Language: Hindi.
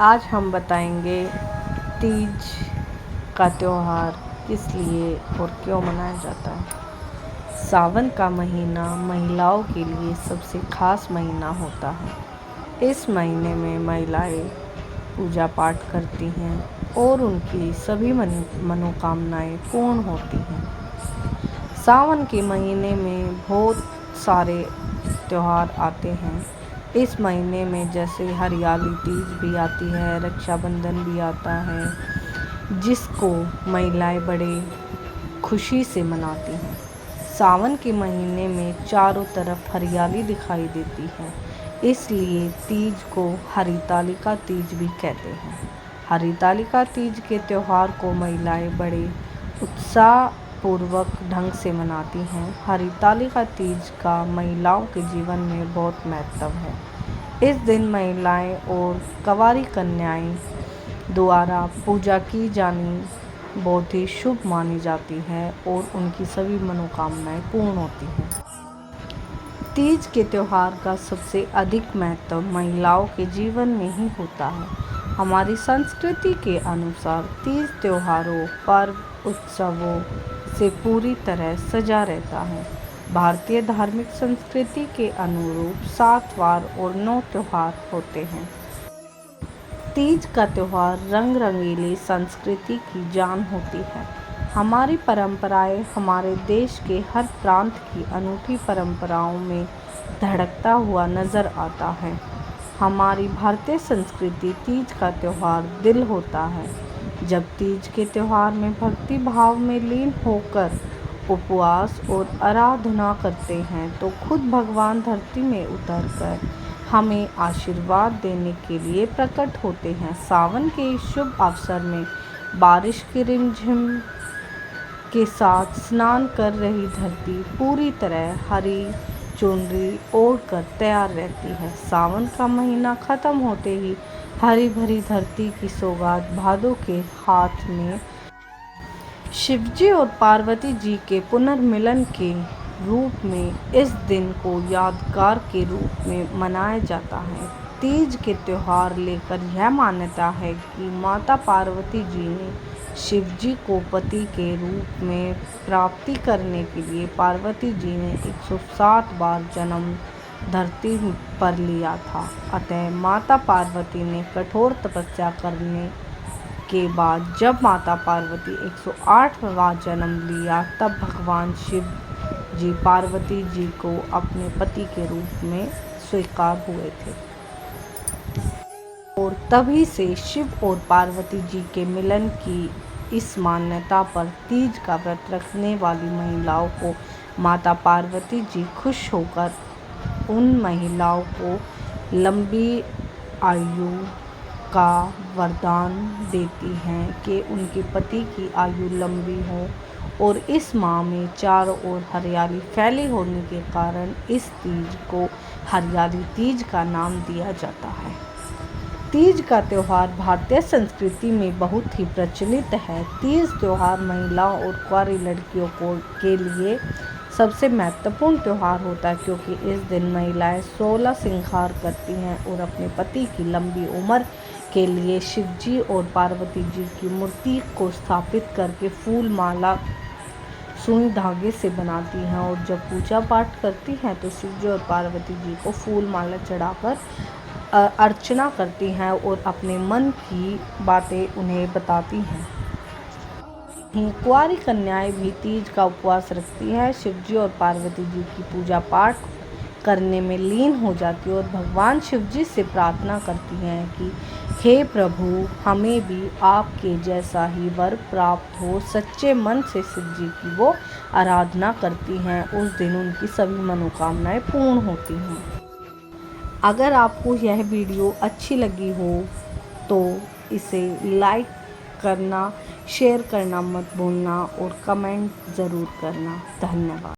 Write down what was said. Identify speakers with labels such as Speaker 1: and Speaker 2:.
Speaker 1: आज हम बताएंगे तीज का त्यौहार किस लिए और क्यों मनाया जाता है। सावन का महीना महिलाओं के लिए सबसे खास महीना होता है। इस महीने में महिलाएं पूजा पाठ करती हैं और उनकी सभी मनोकामनाएं पूर्ण होती हैं। सावन के महीने में बहुत सारे त्यौहार आते हैं। इस महीने में जैसे हरियाली तीज भी आती है, रक्षाबंधन भी आता है, जिसको महिलाएं बड़े खुशी से मनाती हैं। सावन के महीने में चारों तरफ हरियाली दिखाई देती है, इसलिए तीज को हरितालिका तीज भी कहते हैं। हरितालिका तीज के त्यौहार को महिलाएं बड़े उत्साहपूर्वक ढंग से मनाती हैं। हरितालिका तीज का महिलाओं के जीवन में बहुत महत्व है। इस दिन महिलाएं और कंवारी कन्याएं द्वारा पूजा की जानी बहुत ही शुभ मानी जाती है और उनकी सभी मनोकामनाएं पूर्ण होती हैं। तीज के त्यौहार का सबसे अधिक महत्व महिलाओं के जीवन में ही होता है। हमारी संस्कृति के अनुसार तीज त्योहारों, पर्व, उत्सवों से पूरी तरह सजा रहता है। भारतीय धार्मिक संस्कृति के अनुरूप 7 वार और 9 त्योहार होते हैं। तीज का त्यौहार रंग रंगीली संस्कृति की जान होती है। हमारी परंपराएं हमारे देश के हर प्रांत की अनूठी परंपराओं में धड़कता हुआ नजर आता है। हमारी भारतीय संस्कृति तीज का त्यौहार दिल होता है। जब तीज के त्यौहार में भक्ति भाव में लीन होकर उपवास और आराधना करते हैं तो खुद भगवान धरती में उतरकर हमें आशीर्वाद देने के लिए प्रकट होते हैं। सावन के इस शुभ अवसर में बारिश की रिमझिम के साथ स्नान कर रही धरती पूरी तरह हरी चुनरी ओढ़कर तैयार रहती है। सावन का महीना खत्म होते ही हरी भरी धरती की सौगात भादों के हाथ में शिवजी और पार्वती जी के पुनर्मिलन के रूप में इस दिन को यादगार के रूप में मनाया जाता है। तीज के त्यौहार लेकर यह मान्यता है कि माता पार्वती जी ने शिवजी को पति के रूप में प्राप्ति करने के लिए पार्वती जी ने 107 बार जन्म धरती पर लिया था। अतः माता पार्वती ने कठोर तपस्या करने के बाद जब माता पार्वती 108वां जन्म लिया, तब भगवान शिव जी पार्वती जी को अपने पति के रूप में स्वीकार हुए थे और तभी से शिव और पार्वती जी के मिलन की इस मान्यता पर तीज का व्रत रखने वाली महिलाओं को माता पार्वती जी खुश होकर उन महिलाओं को लंबी आयु का वरदान देती हैं कि उनके पति की आयु लंबी हो। और इस माह में चारों ओर हरियाली फैली होने के कारण इस तीज को हरियाली तीज का नाम दिया जाता है। तीज का त्यौहार भारतीय संस्कृति में बहुत ही प्रचलित है। तीज त्यौहार महिलाओं और कुंवारी लड़कियों के लिए सबसे महत्वपूर्ण त्यौहार होता है, क्योंकि इस दिन महिलाएं 16 श्रृंगार करती हैं और अपने पति की लंबी उम्र के लिए शिवजी और पार्वती जी की मूर्ति को स्थापित करके फूल माला सुई धागे से बनाती हैं और जब पूजा पाठ करती हैं तो शिवजी और पार्वती जी को फूल माला चढ़ाकर अर्चना करती हैं और अपने मन की बातें उन्हें बताती हैं। कुंवारी कन्याएं भी तीज का उपवास रखती हैं, शिवजी और पार्वती जी की पूजा पाठ करने में लीन हो जाती है और भगवान शिवजी से प्रार्थना करती हैं कि हे प्रभु, हमें भी आपके जैसा ही वर प्राप्त हो। सच्चे मन से शिवजी की वो आराधना करती हैं। उस दिन उनकी सभी मनोकामनाएं पूर्ण होती हैं। अगर आपको यह वीडियो अच्छी लगी हो तो इसे लाइक करना, शेयर करना मत भूलना और कमेंट ज़रूर करना। धन्यवाद।